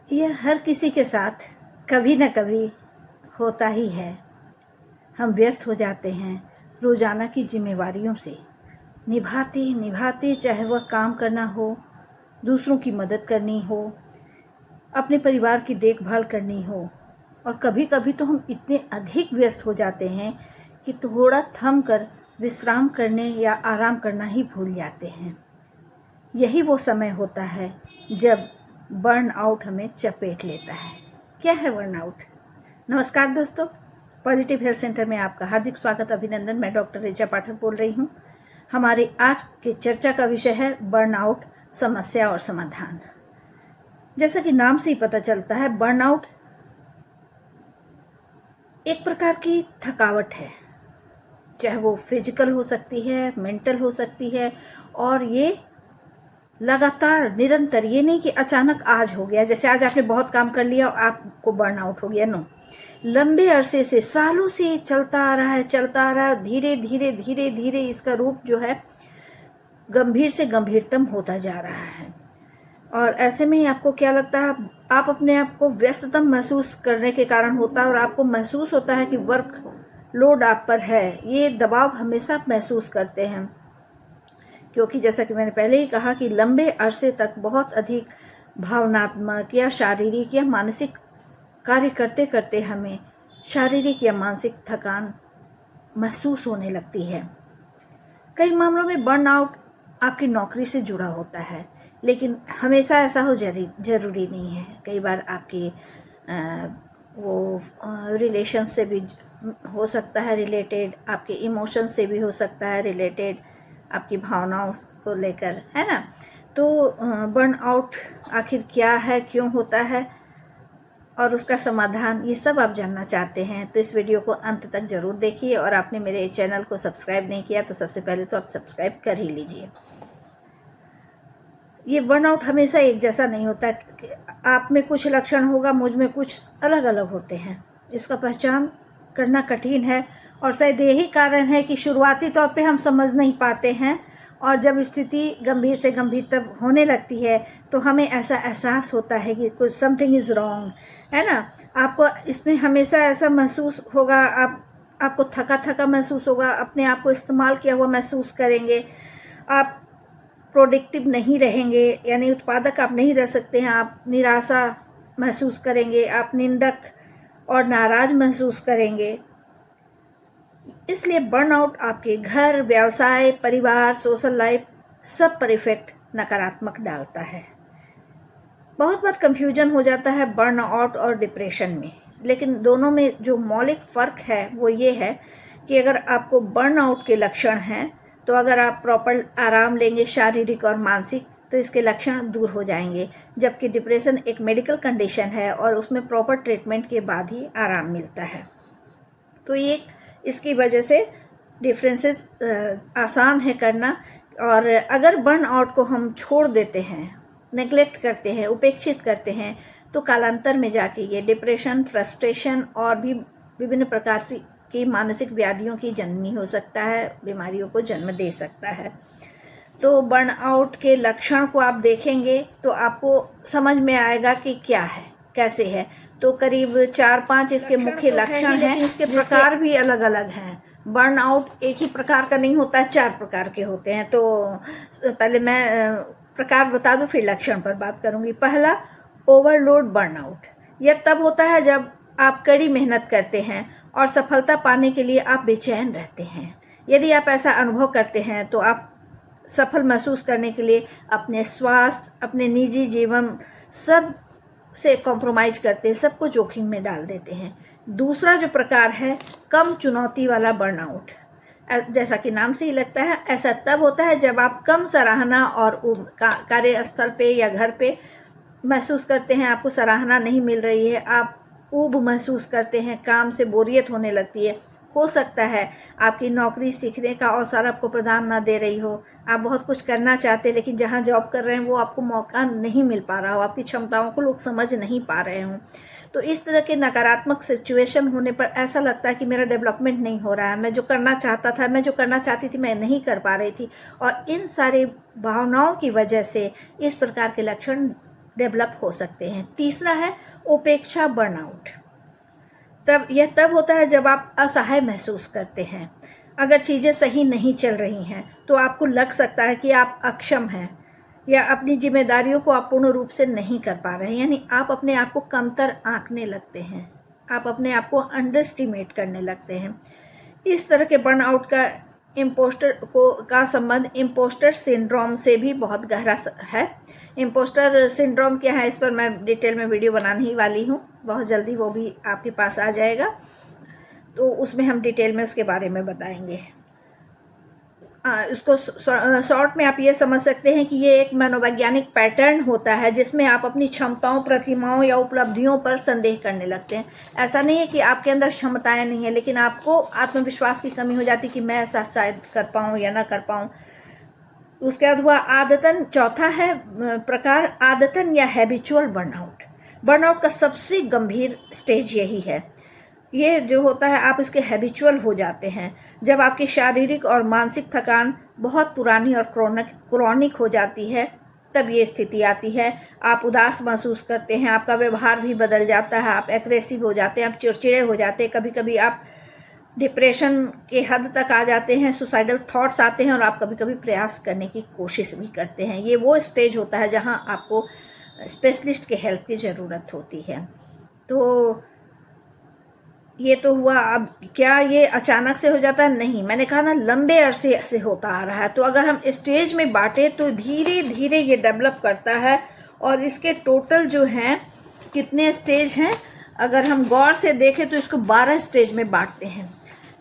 यह हर किसी के साथ कभी न कभी होता ही है। हम व्यस्त हो जाते हैं रोज़ाना की जिम्मेवारियों से, निभाते निभाते, चाहे वह काम करना हो, दूसरों की मदद करनी हो, अपने परिवार की देखभाल करनी हो। और कभी कभी तो हम इतने अधिक व्यस्त हो जाते हैं कि थोड़ा थम कर विश्राम करने या आराम करना ही भूल जाते हैं। यही वो समय होता है जब बर्नआउट हमें चपेट लेता है। क्या है बर्नआउट? नमस्कार दोस्तों, पॉजिटिव हेल्थ सेंटर में आपका हार्दिक स्वागत, अभिनंदन। मैं डॉक्टर ऋचा पाठक बोल रही हूँ। हमारी आज की चर्चा का विषय है बर्नआउट, समस्या और समाधान। जैसा कि नाम से ही पता चलता है, बर्नआउट एक प्रकार की थकावट है, चाहे वो फिजिकल हो सकती है, मेंटल हो सकती है, और ये लगातार निरंतर, ये नहीं कि अचानक आज हो गया, जैसे आज आपने बहुत काम कर लिया और आपको बर्नआउट हो गया। नो, लंबे अरसे से, सालों से चलता आ रहा है, चलता आ रहा है। धीरे धीरे धीरे धीरे इसका रूप जो है गंभीर से गंभीरतम होता जा रहा है। और ऐसे में ही आपको क्या लगता है, आप अपने आप को व्यस्ततम महसूस करने के कारण होता है, और आपको महसूस होता है कि वर्क लोड आप पर है। ये दबाव हमेशा आप महसूस करते हैं, क्योंकि जैसा कि मैंने पहले ही कहा कि लंबे अरसे तक बहुत अधिक भावनात्मक या शारीरिक या मानसिक कार्य करते करते हमें शारीरिक या मानसिक थकान महसूस होने लगती है। कई मामलों में बर्नआउट आपकी नौकरी से जुड़ा होता है, लेकिन हमेशा ऐसा हो जरूरी नहीं है। कई बार आपके वो रिलेशन से भी हो सकता है रिलेटेड, आपके इमोशन से भी हो सकता है रिलेटेड, आपकी भावनाओं को लेकर, है ना। तो बर्नआउट आखिर क्या है, क्यों होता है और उसका समाधान, ये सब आप जानना चाहते हैं तो इस वीडियो को अंत तक जरूर देखिए। और आपने मेरे चैनल को सब्सक्राइब नहीं किया तो सबसे पहले तो आप सब्सक्राइब कर ही लीजिए। ये बर्नआउट हमेशा एक जैसा नहीं होता। आप में कुछ लक्षण होगा, मुझ में कुछ अलग अलग होते हैं। इसका पहचान करना कठिन है, और शायद यही कारण है कि शुरुआती तौर पे हम समझ नहीं पाते हैं, और जब स्थिति गंभीर से गंभीरतर होने लगती है तो हमें ऐसा एहसास होता है कि कुछ समथिंग इज़ रॉन्ग, है ना। आपको इसमें हमेशा ऐसा महसूस होगा, आपको थका थका महसूस होगा, अपने आप को इस्तेमाल किया हुआ महसूस करेंगे, आप प्रोडक्टिव नहीं रहेंगे, यानी उत्पादक आप नहीं रह सकते हैं, आप निराशा महसूस करेंगे, आप निंदक और नाराज महसूस करेंगे। इसलिए बर्नआउट आपके घर, व्यवसाय, परिवार, सोशल लाइफ, सब पर इफेक्ट नकारात्मक डालता है। बहुत बार कंफ्यूजन हो जाता है बर्नआउट और डिप्रेशन में, लेकिन दोनों में जो मौलिक फ़र्क है वो ये है कि अगर आपको बर्नआउट के लक्षण हैं तो अगर आप प्रॉपर आराम लेंगे, शारीरिक और मानसिक, तो इसके लक्षण दूर हो जाएंगे। जबकि डिप्रेशन एक मेडिकल कंडीशन है और उसमें प्रॉपर ट्रीटमेंट के बाद ही आराम मिलता है। तो ये इसकी वजह से डिफरेंसेस आसान है करना। और अगर बर्नआउट को हम छोड़ देते हैं, नेग्लेक्ट करते हैं, उपेक्षित करते हैं, तो कालांतर में जाके ये डिप्रेशन, फ्रस्ट्रेशन और भी विभिन्न प्रकार से की मानसिक व्याधियों की जननी हो सकता है, बीमारियों को जन्म दे सकता है। तो बर्नआउट के लक्षण को आप देखेंगे तो आपको समझ में आएगा कि क्या है, कैसे है। तो करीब 4-5 इसके मुख्य लक्षण हैं, इसके प्रकार भी अलग अलग हैं। बर्नआउट एक ही प्रकार का नहीं होता है, 4 प्रकार के होते हैं। तो पहले मैं प्रकार बता दूं, फिर लक्षण पर बात करूंगी। पहला, ओवरलोड बर्नआउट। यह तब होता है जब आप कड़ी मेहनत करते हैं और सफलता पाने के लिए आप बेचैन रहते हैं। यदि आप ऐसा अनुभव करते हैं तो आप सफल महसूस करने के लिए अपने स्वास्थ्य, अपने निजी जीवन, सब से कॉम्प्रोमाइज करते हैं, सबको जोखिम में डाल देते हैं। दूसरा जो प्रकार है, कम चुनौती वाला बर्नआउट। जैसा कि नाम से ही लगता है, ऐसा तब होता है जब आप कम सराहना और कार्यस्थल पे या घर पे महसूस करते हैं आपको सराहना नहीं मिल रही है, आप ऊब महसूस करते हैं, काम से बोरियत होने लगती है। हो सकता है आपकी नौकरी सीखने का अवसर आपको प्रदान ना दे रही हो, आप बहुत कुछ करना चाहते हैं लेकिन जहाँ जॉब कर रहे हैं वो आपको मौका नहीं मिल पा रहा हो, आपकी क्षमताओं को लोग समझ नहीं पा रहे हों। तो इस तरह के नकारात्मक सिचुएशन होने पर ऐसा लगता है कि मेरा डेवलपमेंट नहीं हो रहा है, मैं जो करना चाहता था, मैं जो करना चाहती थी, मैं नहीं कर पा रही थी। और इन सारी भावनाओं की वजह से इस प्रकार के लक्षण डेवलप हो सकते हैं। तीसरा है उपेक्षा बर्नआउट। तब होता है जब आप असहाय महसूस करते हैं। अगर चीज़ें सही नहीं चल रही हैं तो आपको लग सकता है कि आप अक्षम हैं या अपनी जिम्मेदारियों को आप पूर्ण रूप से नहीं कर पा रहे हैं, यानी आप अपने आप को कमतर आंकने लगते हैं, आप अपने आप को अंडर एस्टिमेट करने लगते हैं। इस तरह के बर्नआउट का संबंध इम्पोस्टर सिंड्रोम से भी बहुत गहरा है। इम्पोस्टर सिंड्रोम क्या है, इस पर मैं डिटेल में वीडियो बनाने ही वाली हूँ, बहुत जल्दी वो भी आपके पास आ जाएगा, तो उसमें हम डिटेल में उसके बारे में बताएंगे। इसको शॉर्ट में आप ये समझ सकते हैं कि ये एक मनोवैज्ञानिक पैटर्न होता है जिसमें आप अपनी क्षमताओं, प्रतिमाओं या उपलब्धियों पर संदेह करने लगते हैं। ऐसा नहीं है कि आपके अंदर क्षमताएं नहीं है, लेकिन आपको आत्मविश्वास की कमी हो जाती है कि मैं ऐसा शायद कर पाऊँ या ना कर पाऊँ। उसके बाद हुआ आदतन, चौथा है प्रकार आदतन या हैबिचुअल बर्नआउट। बर्नआउट का सबसे गंभीर स्टेज यही है। ये जो होता है आप इसके हैबिचुअल हो जाते हैं। जब आपकी शारीरिक और मानसिक थकान बहुत पुरानी और क्रॉनिक हो जाती है तब ये स्थिति आती है। आप उदास महसूस करते हैं, आपका व्यवहार भी बदल जाता है, आप एग्रेसिव हो जाते हैं, आप चिड़चिड़े हो जाते हैं, कभी कभी आप डिप्रेशन के हद तक आ जाते हैं, सुसाइडल थॉट्स आते हैं और आप कभी कभी प्रयास करने की कोशिश भी करते हैं। ये वो स्टेज होता है जहाँ आपको स्पेशलिस्ट के हेल्प की ज़रूरत होती है। तो ये तो हुआ। अब क्या ये अचानक से हो जाता है? नहीं, मैंने कहा ना लंबे अरसे से होता आ रहा है। तो अगर हम स्टेज में बांटे तो धीरे धीरे ये डेवलप करता है और इसके टोटल जो हैं कितने स्टेज हैं, अगर हम गौर से देखें तो इसको 12 स्टेज में बांटते हैं।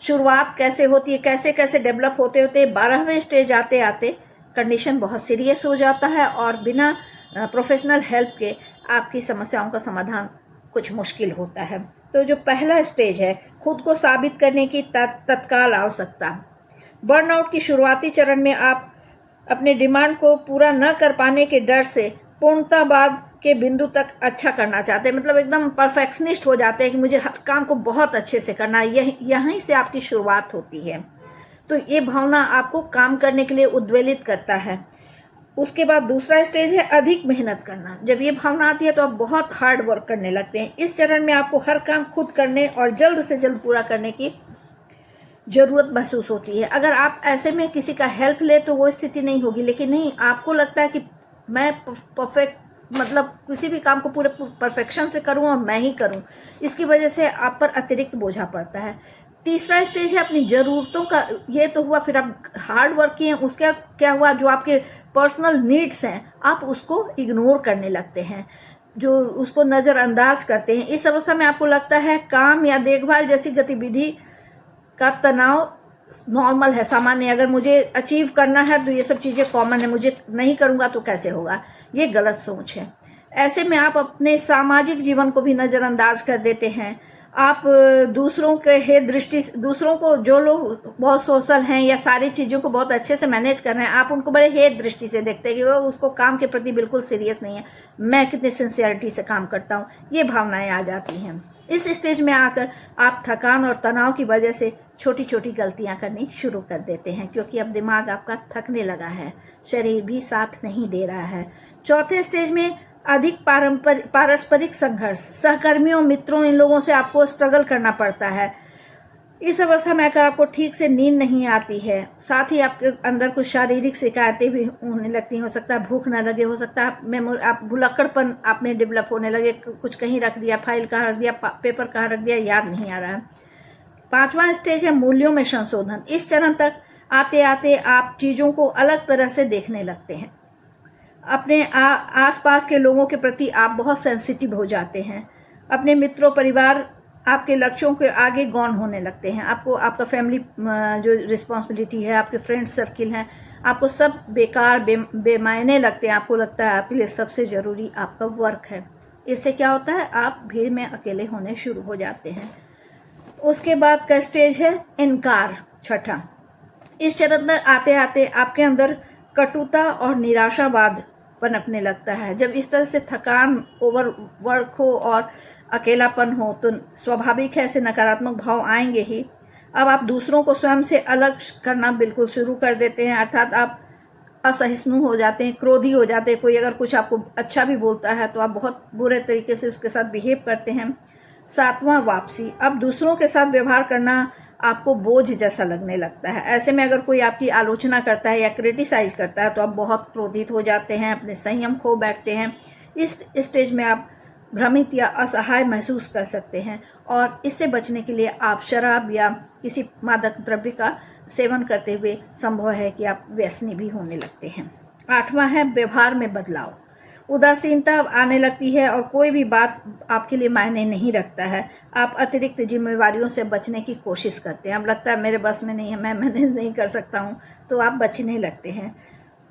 शुरुआत कैसे होती है, कैसे कैसे डेवलप होते होते 12वें स्टेज आते आते कंडीशन बहुत सीरियस हो जाता है और बिना प्रोफेशनल हेल्प के आपकी समस्याओं का समाधान कुछ मुश्किल होता है। तो जो पहला स्टेज है, खुद को साबित करने की तत्काल आवश्यकता। बर्नआउट की शुरुआती चरण में आप अपने डिमांड को पूरा न कर पाने के डर से पूर्णतावाद के बिंदु तक अच्छा करना चाहते हैं, मतलब एकदम परफेक्शनिस्ट हो जाते हैं कि मुझे हर काम को बहुत अच्छे से करना है। यहीं से आपकी शुरुआत होती है। तो ये भावना आपको काम करने के लिए उद्वेलित करता है। उसके बाद दूसरा स्टेज है अधिक मेहनत करना। जब ये भावना आती है तो आप बहुत हार्ड वर्क करने लगते हैं। इस चरण में आपको हर काम खुद करने और जल्द से जल्द पूरा करने की ज़रूरत महसूस होती है। अगर आप ऐसे में किसी का हेल्प ले तो वो स्थिति नहीं होगी, लेकिन नहीं, आपको लगता है कि मैं परफेक्ट, मतलब किसी भी काम को पूरे परफेक्शन से करूं और मैं ही करूं। इसकी वजह से आप पर अतिरिक्त बोझा पड़ता है। तीसरा स्टेज है अपनी ज़रूरतों का। ये तो हुआ, फिर आप हार्ड वर्क किए, उसका क्या हुआ, जो आपके पर्सनल नीड्स हैं आप उसको इग्नोर करने लगते हैं, जो उसको नज़रअंदाज करते हैं। इस अवस्था में आपको लगता है काम या देखभाल जैसी गतिविधि का तनाव नॉर्मल है, सामान्य। अगर मुझे अचीव करना है तो ये सब चीज़ें कॉमन है, मुझे नहीं करूँगा तो कैसे होगा। ये गलत सोच है। ऐसे में आप अपने सामाजिक जीवन को भी नज़रअंदाज कर देते हैं। आप दूसरों को, जो लोग बहुत सोशल हैं या सारी चीज़ों को बहुत अच्छे से मैनेज कर रहे हैं, आप उनको बड़े हेय दृष्टि से देखते हैं कि वो उसको काम के प्रति बिल्कुल सीरियस नहीं है। मैं कितनी सिंसियरिटी से काम करता हूँ, ये भावनाएं आ जाती हैं। इस स्टेज में आकर आप थकान और तनाव की वजह से छोटी छोटी गलतियां करनी शुरू कर देते हैं, क्योंकि अब दिमाग आपका थकने लगा है, शरीर भी साथ नहीं दे रहा है। चौथे स्टेज में अधिक पारस्परिक संघर्ष, सहकर्मियों, मित्रों, इन लोगों से आपको स्ट्रगल करना पड़ता है। इस अवस्था में अगर आपको ठीक से नींद नहीं आती है, साथ ही आपके अंदर कुछ शारीरिक शिकायतें भी होने लगती हैं। हो सकता है भूख न लगे, हो सकता है आप भुलक्कड़पन आप में डेवलप होने लगे, कुछ कहीं रख दिया, फाइल कहाँ रख दिया, पेपर कहाँ रख दिया, याद नहीं आ रहा है। पांचवा स्टेज है मूल्यों में संशोधन। इस चरण तक आते आते आप चीज़ों को अलग तरह से देखने लगते हैं। अपने आसपास के लोगों के प्रति आप बहुत सेंसिटिव हो जाते हैं। अपने मित्रों, परिवार, आपके लक्ष्यों के आगे गौण होने लगते हैं। आपको आपका फैमिली जो रिस्पॉन्सिबिलिटी है, आपके फ्रेंड सर्किल हैं, आपको सब बेकार बेमायने लगते हैं। आपको लगता है आपके लिए सबसे ज़रूरी आपका वर्क है। इससे क्या होता है, आप भीड़ में अकेले होने शुरू हो जाते हैं। उसके बाद का स्टेज है इनकार, छठा। इस चरण तक आते आते आपके अंदर कटुता और निराशावाद पनपने लगता है। जब इस तरह से थकान, ओवरवर्क हो और अकेलापन हो तो स्वाभाविक है ऐसे नकारात्मक भाव आएंगे ही। अब आप दूसरों को स्वयं से अलग करना बिल्कुल शुरू कर देते हैं, अर्थात आप असहिष्णु हो जाते हैं, क्रोधी हो जाते हैं। कोई अगर कुछ आपको अच्छा भी बोलता है तो आप बहुत बुरे तरीके से उसके साथ बिहेव करते हैं। 7वां, वापसी। अब दूसरों के साथ व्यवहार करना आपको बोझ जैसा लगने लगता है। ऐसे में अगर कोई आपकी आलोचना करता है या क्रिटिसाइज करता है तो आप बहुत क्रोधित हो जाते हैं, अपने संयम खो बैठते हैं। इस स्टेज में आप भ्रमित या असहाय महसूस कर सकते हैं और इससे बचने के लिए आप शराब या किसी मादक द्रव्य का सेवन करते हुए संभव है कि आप व्यसनी भी होने लगते हैं। 8वां है व्यवहार में बदलाव। उदासीनता आने लगती है और कोई भी बात आपके लिए मायने नहीं रखता है। आप अतिरिक्त जिम्मेवारियों से बचने की कोशिश करते हैं। अब लगता है मेरे बस में नहीं है, मैं मैनेज नहीं कर सकता हूँ, तो आप बचने लगते हैं।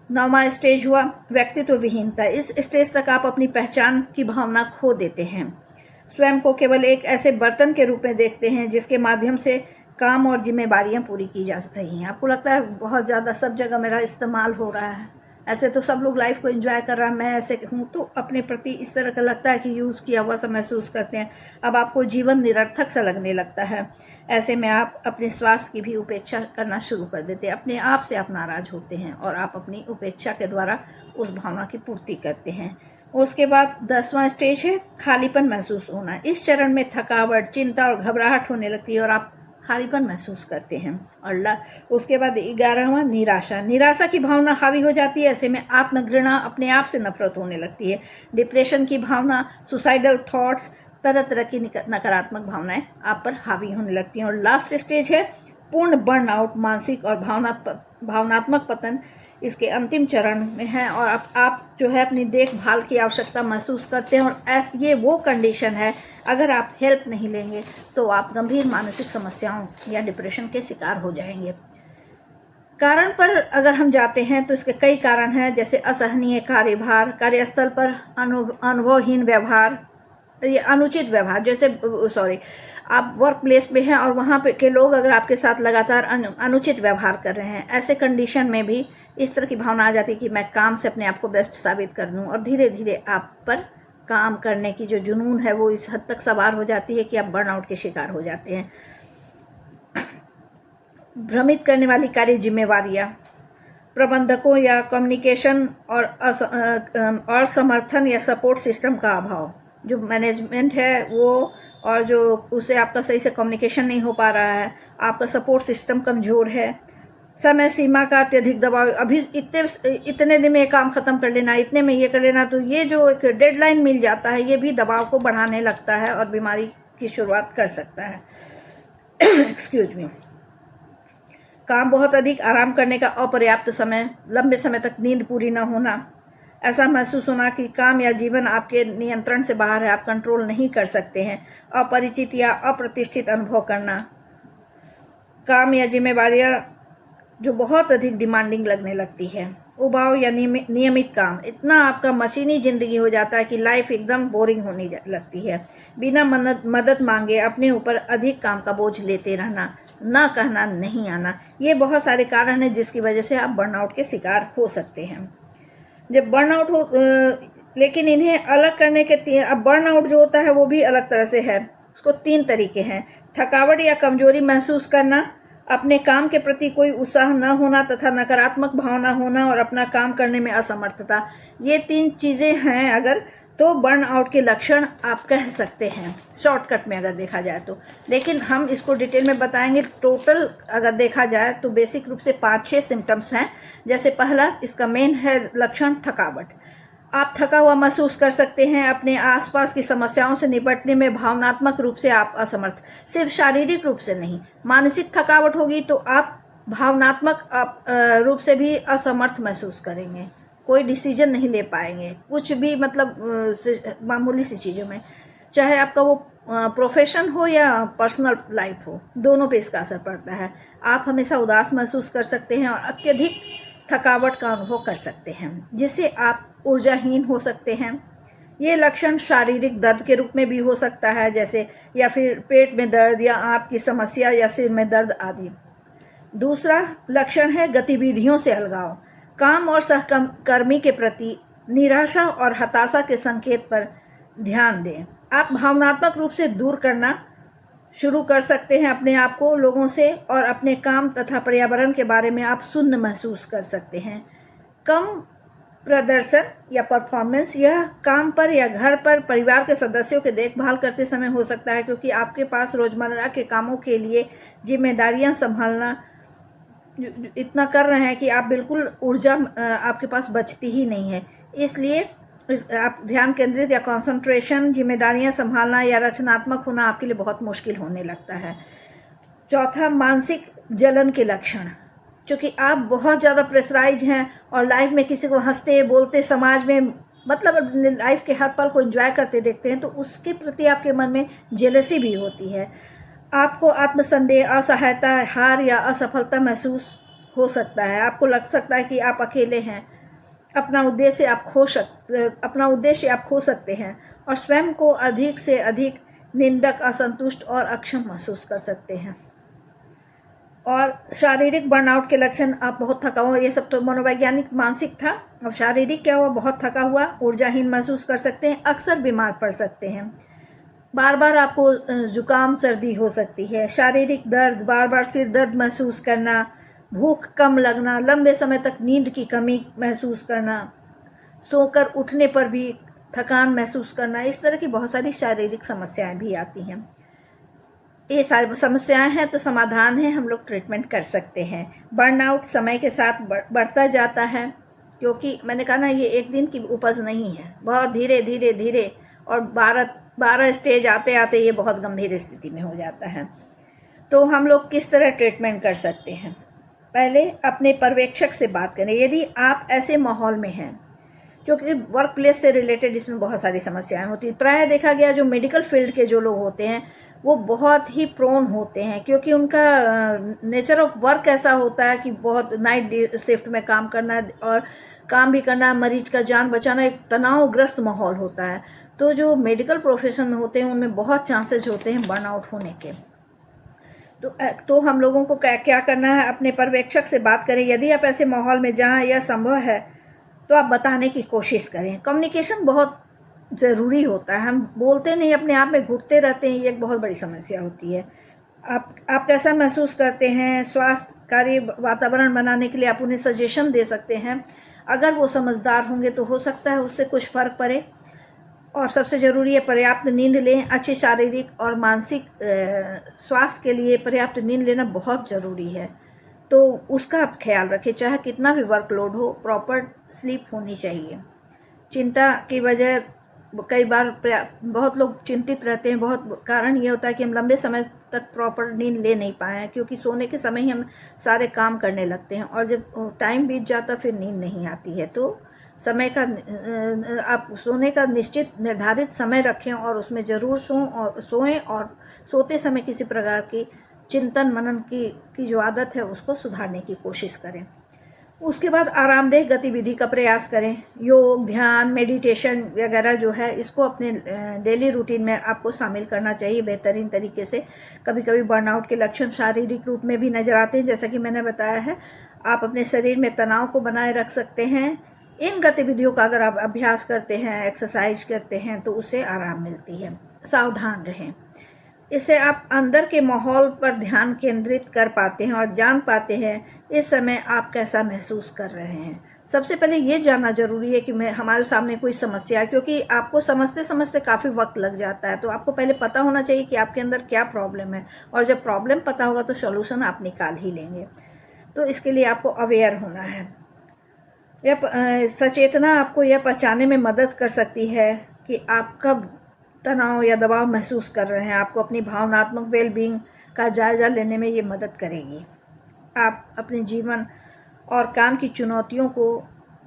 9वां स्टेज हुआ व्यक्तित्व विहीनता। इस स्टेज तक आप अपनी पहचान की भावना खो देते हैं। स्वयं को केवल एक ऐसे बर्तन के रूप में देखते हैं जिसके माध्यम से काम और जिम्मेदारियां पूरी की जा रही हैं। आपको लगता है बहुत ज़्यादा सब जगह मेरा इस्तेमाल हो रहा है, ऐसे तो सब लोग लाइफ को एंजॉय कर रहा है, मैं ऐसे हूँ, तो अपने प्रति इस तरह का लगता है कि यूज़ किया हुआ सा महसूस करते हैं। अब आपको जीवन निरर्थक सा लगने लगता है। ऐसे में आप अपने स्वास्थ्य की भी उपेक्षा करना शुरू कर देते हैं। अपने आप से आप नाराज होते हैं और आप अपनी उपेक्षा के द्वारा उस भावना की पूर्ति करते हैं। उसके बाद 10वां स्टेज है खालीपन महसूस होना। इस चरण में थकावट, चिंता और घबराहट होने लगती है और आप खालीपन महसूस करते हैं। और उसके बाद 11वां निराशा। निराशा की भावना हावी हो जाती है। ऐसे में आत्मघृणा, अपने आप से नफरत होने लगती है। डिप्रेशन की भावना, सुसाइडल थॉट्स, तरह तरह की नकारात्मक भावनाएं आप पर हावी होने लगती हैं। और लास्ट स्टेज है पूर्ण बर्नआउट, मानसिक और भावनात्मक पतन इसके अंतिम चरण में है और आप जो है अपनी देखभाल की आवश्यकता महसूस करते हैं। और ये वो कंडीशन है, अगर आप हेल्प नहीं लेंगे तो आप गंभीर मानसिक समस्याओं या डिप्रेशन के शिकार हो जाएंगे। कारण पर अगर हम जाते हैं तो इसके कई कारण हैं, जैसे असहनीय कार्यभार, कार्यस्थल पर अनुभवहीन व्यवहार, ये अनुचित व्यवहार, जैसे आप वर्क प्लेस में हैं और वहाँ पे के लोग अगर आपके साथ लगातार अनुचित व्यवहार कर रहे हैं, ऐसे कंडीशन में भी इस तरह की भावना आ जाती है कि मैं काम से अपने आप को बेस्ट साबित कर दूं और धीरे धीरे आप पर काम करने की जो जुनून है वो इस हद तक सवार हो जाती है कि आप बर्नआउट के शिकार हो जाते हैं। भ्रमित करने वाली कार्य जिम्मेवारियां, प्रबंधकों या कम्युनिकेशन और समर्थन या सपोर्ट सिस्टम का अभाव, जो मैनेजमेंट है वो और जो उसे आपका सही से कम्युनिकेशन नहीं हो पा रहा है, आपका सपोर्ट सिस्टम कमज़ोर है, समय सीमा का अत्यधिक दबाव, अभी इतने दिन में ये काम ख़त्म कर लेना, इतने में ये कर लेना, तो ये जो एक डेडलाइन मिल जाता है ये भी दबाव को बढ़ाने लगता है और बीमारी की शुरुआत कर सकता है। Excuse me. काम बहुत अधिक, आराम करने का अपर्याप्त समय, लंबे समय तक नींद पूरी न होना, ऐसा महसूस होना कि काम या जीवन आपके नियंत्रण से बाहर है, आप कंट्रोल नहीं कर सकते हैं, अपरिचित या अप्रतिष्ठित अनुभव करना, काम या जिम्मेवारियां जो बहुत अधिक डिमांडिंग लगने लगती है, उबाऊ या नियमित काम, इतना आपका मशीनी जिंदगी हो जाता है कि लाइफ एकदम बोरिंग होने लगती है, बिना मदद मांगे अपने ऊपर अधिक काम का बोझ लेते रहना, ना कहना नहीं आना, ये बहुत सारे कारण हैं जिसकी वजह से आप बर्नआउट के शिकार हो सकते हैं। जब बर्नआउट हो लेकिन इन्हें अलग करने के अब बर्नआउट जो होता है वो भी अलग तरह से है, उसको 3 तरीके हैं। थकावट या कमजोरी महसूस करना, अपने काम के प्रति कोई उत्साह न होना तथा नकारात्मक भावना होना और अपना काम करने में असमर्थता, ये 3 चीज़ें हैं अगर तो बर्नआउट के लक्षण आप कह सकते हैं शॉर्टकट में अगर देखा जाए तो। लेकिन हम इसको डिटेल में बताएंगे। टोटल अगर देखा जाए तो बेसिक रूप से 5-6 सिम्टम्स हैं। जैसे पहला इसका मेन है लक्षण थकावट। आप थका हुआ महसूस कर सकते हैं, अपने आसपास की समस्याओं से निपटने में भावनात्मक रूप से आप असमर्थ, सिर्फ शारीरिक रूप से नहीं, मानसिक थकावट होगी तो आप भावनात्मक रूप से भी असमर्थ महसूस करेंगे, कोई डिसीजन नहीं ले पाएंगे, कुछ भी मतलब मामूली सी चीज़ों में, चाहे आपका वो प्रोफेशन हो या पर्सनल लाइफ हो, दोनों पे इसका असर पड़ता है। आप हमेशा उदास महसूस कर सकते हैं और अत्यधिक थकावट का अनुभव कर सकते हैं, जिससे आप ऊर्जाहीन हो सकते हैं। ये लक्षण शारीरिक दर्द के रूप में भी हो सकता है, जैसे या फिर पेट में दर्द या आंत की समस्या या सिर में दर्द आदि। दूसरा लक्षण है गतिविधियों से अलगाव। काम और सहकर्मी के प्रति निराशा और हताशा के संकेत पर ध्यान दें। आप भावनात्मक रूप से दूर करना शुरू कर सकते हैं अपने आप को लोगों से और अपने काम तथा पर्यावरण के बारे में आप शून्य महसूस कर सकते हैं। कम प्रदर्शन या परफॉर्मेंस, यह काम पर या घर पर परिवार के सदस्यों की देखभाल करते समय हो सकता है, क्योंकि आपके पास रोज़मर्रा के कामों के लिए जिम्मेदारियां संभालना इतना कर रहे हैं कि आप बिल्कुल ऊर्जा आपके पास बचती ही नहीं है। इसलिए आप ध्यान केंद्रित या कंसंट्रेशन, जिम्मेदारियां संभालना या रचनात्मक होना आपके लिए बहुत मुश्किल होने लगता है। चौथा, मानसिक जलन के लक्षण। क्योंकि आप बहुत ज़्यादा प्रेशराइज हैं और लाइफ में किसी को हंसते बोलते, समाज में मतलब लाइफ के हर पल को एंजॉय करते देखते हैं, तो उसके प्रति आपके मन में जेलसी भी होती है। आपको आत्मसंदेह, असहायता, हार या असफलता महसूस हो सकता है। आपको लग सकता है कि आप अकेले हैं, अपना उद्देश्य आप खो सकते हैं और स्वयं को अधिक से अधिक निंदक, असंतुष्ट और अक्षम महसूस कर सकते हैं। और शारीरिक बर्नआउट के लक्षण, आप बहुत थका हुआ, ये सब तो मनोवैज्ञानिक मानसिक था। और शारीरिक क्या हुआ, बहुत थका हुआ, ऊर्जाहीन महसूस कर सकते हैं, अक्सर बीमार पड़ सकते हैं, बार बार आपको जुकाम सर्दी हो सकती है, शारीरिक दर्द, बार बार सिर दर्द महसूस करना, भूख कम लगना, लंबे समय तक नींद की कमी महसूस करना, सोकर उठने पर भी थकान महसूस करना, इस तरह की बहुत सारी शारीरिक समस्याएं भी आती हैं। ये सारी समस्याएं हैं तो समाधान है, हम लोग ट्रीटमेंट कर सकते हैं। बर्नआउट समय के साथ बढ़ता जाता है, क्योंकि मैंने कहा ना, ये एक दिन की उपज नहीं है, बहुत धीरे धीरे धीरे, और 12 स्टेज आते आते ये बहुत गंभीर स्थिति में हो जाता है। तो हम लोग किस तरह ट्रीटमेंट कर सकते हैं? पहले अपने पर्यवेक्षक से बात करें। यदि आप ऐसे माहौल में हैं, क्योंकि वर्क प्लेस से रिलेटेड इसमें बहुत सारी समस्याएं होती हैं। प्रायः देखा गया जो मेडिकल फील्ड के जो लोग होते हैं वो बहुत ही प्रोन होते हैं, क्योंकि उनका नेचर ऑफ वर्क ऐसा होता है कि बहुत नाइट शिफ्ट में काम करना और काम भी करना, मरीज का जान बचाना, एक तनावग्रस्त माहौल होता है। तो जो मेडिकल प्रोफेशन में होते हैं उनमें बहुत चांसेस होते हैं बर्नआउट होने के। तो हम लोगों को क्या करना है, अपने पर्यवेक्षक से बात करें। यदि आप ऐसे माहौल में जहाँ यह संभव है तो आप बताने की कोशिश करें। कम्युनिकेशन बहुत ज़रूरी होता है, हम बोलते नहीं, अपने आप में घुटते रहते हैं, ये एक बहुत बड़ी समस्या होती है। आप कैसा महसूस करते हैं, स्वास्थ्यकारी वातावरण बनाने के लिए आप उन्हें सजेशन दे सकते हैं। अगर वो समझदार होंगे तो हो सकता है उससे कुछ फ़र्क पड़े। और सबसे ज़रूरी है पर्याप्त नींद लें। अच्छी शारीरिक और मानसिक स्वास्थ्य के लिए पर्याप्त नींद लेना बहुत ज़रूरी है, तो उसका आप ख्याल रखें। चाहे कितना भी वर्कलोड हो, प्रॉपर स्लीप होनी चाहिए। चिंता की वजह कई बार बहुत लोग चिंतित रहते हैं, बहुत कारण ये होता है कि हम लंबे समय तक प्रॉपर नींद ले नहीं पाए हैं, क्योंकि सोने के समय ही हम सारे काम करने लगते हैं और जब टाइम बीत जाता फिर नींद नहीं आती है। तो समय का आप सोने का निश्चित निर्धारित समय रखें और उसमें ज़रूर सोएं और सोते समय किसी प्रकार की चिंतन मनन की जो आदत है उसको सुधारने की कोशिश करें। उसके बाद आरामदेह गतिविधि का प्रयास करें। योग, ध्यान, मेडिटेशन वगैरह जो है इसको अपने डेली रूटीन में आपको शामिल करना चाहिए बेहतरीन तरीके से। कभी कभी बर्नआउट के लक्षण शारीरिक रूप में भी नज़र आते हैं, जैसा कि मैंने बताया है। आप अपने शरीर में तनाव को बनाए रख सकते हैं। इन गतिविधियों का अगर आप अभ्यास करते हैं, एक्सरसाइज करते हैं, तो उससे आराम मिलती है। सावधान रहें, इससे आप अंदर के माहौल पर ध्यान केंद्रित कर पाते हैं और जान पाते हैं इस समय आप कैसा महसूस कर रहे हैं। सबसे पहले ये जानना जरूरी है कि हमारे सामने कोई समस्या है, क्योंकि आपको समझते समझते काफ़ी वक्त लग जाता है। तो आपको पहले पता होना चाहिए कि आपके अंदर क्या प्रॉब्लम है, और जब प्रॉब्लम पता होगा तो सॉल्यूशन आप निकाल ही लेंगे। तो इसके लिए आपको अवेयर होना है। यह सचेतना आपको यह पहचानने में मदद कर सकती है कि आप कब तनाव या दबाव महसूस कर रहे हैं। आपको अपनी भावनात्मक वेलबींग का जायज़ा लेने में ये मदद करेगी। आप अपने जीवन और काम की चुनौतियों को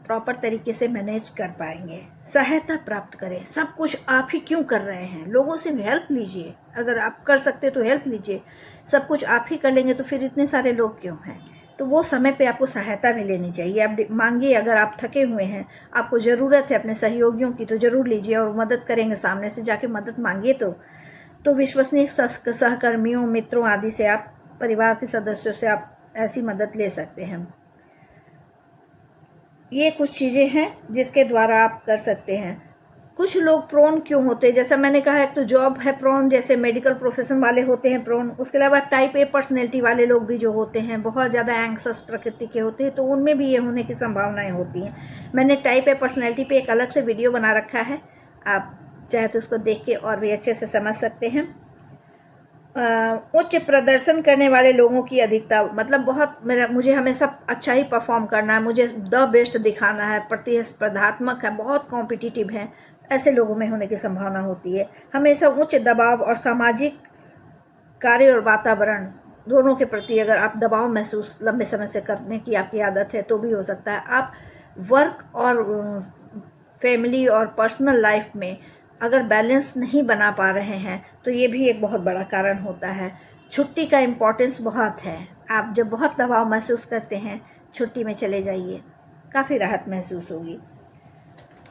प्रॉपर तरीके से मैनेज कर पाएंगे। सहायता प्राप्त करें। सब कुछ आप ही क्यों कर रहे हैं, लोगों से हेल्प लीजिए। अगर आप कर सकते तो हेल्प लीजिए। सब कुछ आप ही कर लेंगे तो फिर इतने सारे लोग क्यों हैं। तो वो समय पे आपको सहायता भी लेनी चाहिए। आप मांगिए, अगर आप थके हुए हैं, आपको ज़रूरत है अपने सहयोगियों की, तो ज़रूर लीजिए और मदद करेंगे। सामने से जाके मदद मांगिए तो विश्वसनीय सहकर्मियों, मित्रों आदि से, आप परिवार के सदस्यों से आप ऐसी मदद ले सकते हैं। ये कुछ चीज़ें हैं जिसके द्वारा आप कर सकते हैं। कुछ लोग प्रोन क्यों होते हैं, जैसा मैंने कहा, एक तो जॉब है प्रोन, जैसे मेडिकल प्रोफेशन वाले होते हैं प्रोन। उसके अलावा टाइप ए पर्सनैलिटी वाले लोग भी जो होते हैं, बहुत ज़्यादा एंग्सस प्रकृति के होते हैं, तो उनमें भी ये होने की संभावनाएं होती हैं। मैंने टाइप ए पर्सनैलिटी पे एक अलग से वीडियो बना रखा है, आप चाहे तो उसको देख के और भी अच्छे से समझ सकते हैं। उच्च प्रदर्शन करने वाले लोगों की अधिकता, मतलब बहुत मुझे हमेशा अच्छा ही परफॉर्म करना है, मुझे द बेस्ट दिखाना है, प्रतिस्पर्धात्मक है, बहुत कॉम्पिटिटिव है, ऐसे लोगों में होने की संभावना होती है। हमेशा उच्च दबाव और सामाजिक कार्य और वातावरण दोनों के प्रति अगर आप दबाव महसूस लंबे समय से करने की आपकी आदत है तो भी हो सकता है। आप वर्क और फैमिली और पर्सनल लाइफ में अगर बैलेंस नहीं बना पा रहे हैं तो ये भी एक बहुत बड़ा कारण होता है। छुट्टी का इम्पोर्टेंस बहुत है। आप जब बहुत दबाव महसूस करते हैं, छुट्टी में चले जाइए, काफ़ी राहत महसूस होगी।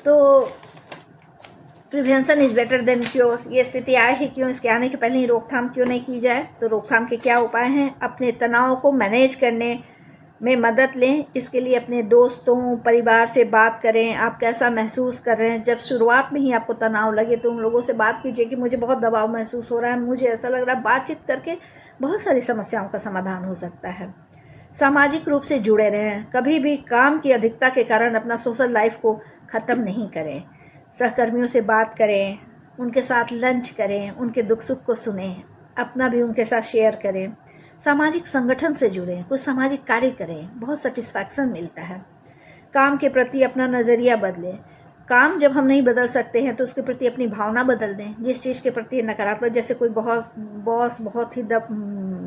तो prevention is better than cure, ये स्थिति आए ही क्यों, इसके आने के पहले ही रोकथाम क्यों नहीं की जाए। तो रोकथाम के क्या उपाय हैं? अपने तनाव को मैनेज करने में मदद लें। इसके लिए अपने दोस्तों, परिवार से बात करें, आप कैसा महसूस कर रहे हैं। जब शुरुआत में ही आपको तनाव लगे तो उन लोगों से बात कीजिए कि मुझे बहुत दबाव महसूस हो रहा है, मुझे ऐसा लग रहा है। बातचीत करके बहुत सारी समस्याओं का समाधान हो सकता है। सामाजिक रूप से जुड़े रहें, कभी भी काम की अधिकता के कारण अपना सोशल लाइफ को ख़त्म नहीं करें। सहकर्मियों से बात करें, उनके साथ लंच करें, उनके दुख सुख को सुनें, अपना भी उनके साथ शेयर करें। सामाजिक संगठन से जुड़ें, कुछ सामाजिक कार्य करें, बहुत सेटिस्फैक्शन मिलता है। काम के प्रति अपना नज़रिया बदलें। काम जब हम नहीं बदल सकते हैं तो उसके प्रति अपनी भावना बदल दें। जिस चीज़ के प्रति नकारात्मक, जैसे कोई बॉस बहुत ही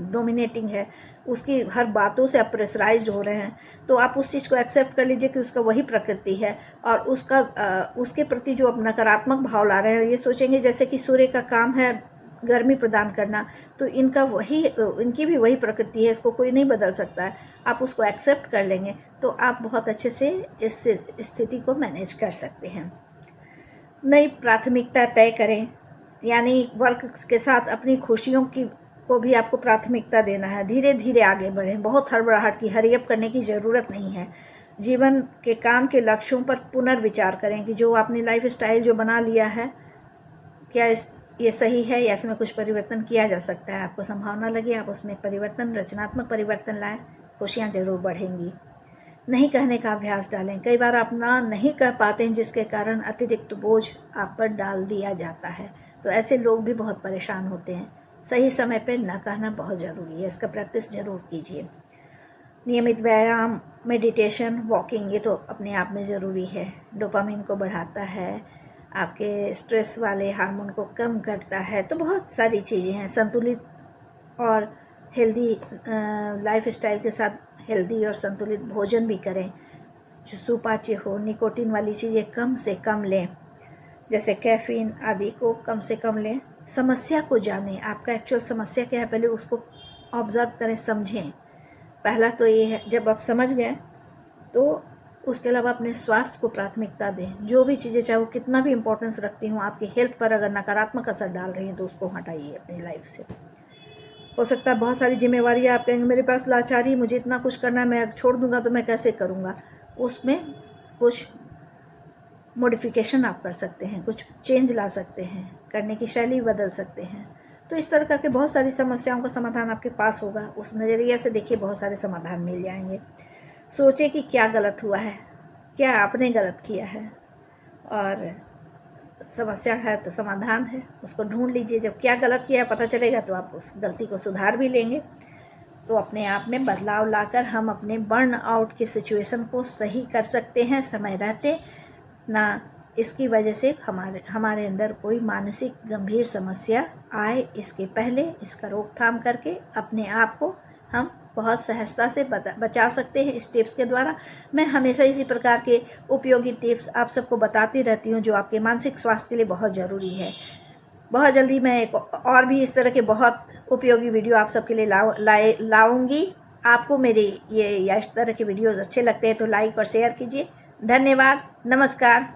डोमिनेटिंग है, उसकी हर बातों से आप प्रेशराइज्ड हो रहे हैं, तो आप उस चीज़ को एक्सेप्ट कर लीजिए कि उसका वही प्रकृति है और उसके प्रति जो आप नकारात्मक भाव ला रहे हैं, ये सोचेंगे जैसे कि सूर्य का काम है गर्मी प्रदान करना, तो इनकी भी वही प्रकृति है, इसको कोई नहीं बदल सकता है। आप उसको एक्सेप्ट कर लेंगे तो आप बहुत अच्छे से इस स्थिति को मैनेज कर सकते हैं। नई प्राथमिकता तय करें, यानी वर्क के साथ अपनी खुशियों को भी आपको प्राथमिकता देना है। धीरे धीरे आगे बढ़ें, बहुत हड़बड़ाहट की हरियप करने की ज़रूरत नहीं है। जीवन के काम के लक्ष्यों पर पुनर्विचार करें कि जो आपने लाइफ स्टाइल जो बना लिया है, क्या ये सही है या इसमें कुछ परिवर्तन किया जा सकता है। आपको संभावना लगे आप उसमें परिवर्तन, रचनात्मक परिवर्तन लाएं, खुशियाँ जरूर बढ़ेंगी। नहीं कहने का अभ्यास डालें। कई बार आप ना नहीं कह पाते हैं, जिसके कारण अतिरिक्त बोझ आप पर डाल दिया जाता है, तो ऐसे लोग भी बहुत परेशान होते हैं। सही समय पर न कहना बहुत ज़रूरी है, इसका प्रैक्टिस ज़रूर कीजिए। नियमित व्यायाम, मेडिटेशन, वॉकिंग, ये तो अपने आप में ज़रूरी है। डोपामिन को बढ़ाता है, आपके स्ट्रेस वाले हार्मोन को कम करता है, तो बहुत सारी चीज़ें हैं। संतुलित और हेल्दी लाइफ स्टाइल के साथ हेल्दी और संतुलित भोजन भी करें, जो सुपाच्य हो। निकोटीन वाली चीज़ें कम से कम लें, जैसे कैफीन आदि को कम से कम लें। समस्या को जानें, आपका एक्चुअल समस्या क्या है, पहले उसको ऑब्ज़र्व करें, समझें। पहला तो ये है, जब आप समझ गए तो उसके अलावा अपने स्वास्थ्य को प्राथमिकता दें। जो भी चीज़ें, चाहे वो कितना भी इम्पोर्टेंस रखती हूँ, आपकी हेल्थ पर अगर नकारात्मक असर डाल रही हैं तो उसको हटाइए अपनी लाइफ से। हो सकता है बहुत सारी जिम्मेवारियाँ, आप कहेंगे मेरे पास लाचारी, मुझे इतना कुछ करना है, मैं छोड़ दूंगा तो मैं कैसे करूँगा। उसमें कुछ मॉडिफिकेशन आप कर सकते हैं, कुछ चेंज ला सकते हैं, करने की शैली बदल सकते हैं। तो इस तरह करके बहुत सारी समस्याओं का समाधान आपके पास होगा। उस नज़रिए से देखिए, बहुत सारे समाधान मिल जाएंगे। सोचे कि क्या गलत हुआ है, क्या आपने गलत किया है, और समस्या है तो समाधान है, उसको ढूंढ लीजिए। जब क्या गलत किया है पता चलेगा तो आप उस गलती को सुधार भी लेंगे। तो अपने आप में बदलाव लाकर हम अपने बर्न आउट की सिचुएशन को सही कर सकते हैं समय रहते। ना इसकी वजह से हमारे अंदर कोई मानसिक गंभीर समस्या आए, इसके पहले इसका रोकथाम करके अपने आप को हम बहुत सहजता से बचा सकते हैं इस टिप्स के द्वारा। मैं हमेशा इसी प्रकार के उपयोगी टिप्स आप सबको बताती रहती हूँ, जो आपके मानसिक स्वास्थ्य के लिए बहुत ज़रूरी है। बहुत जल्दी मैं एक और भी इस तरह के बहुत उपयोगी वीडियो आप सबके लिए लाऊंगी। आपको मेरे ये या इस तरह के वीडियोज़ अच्छे लगते हैं तो लाइक और शेयर कीजिए। धन्यवाद, नमस्कार।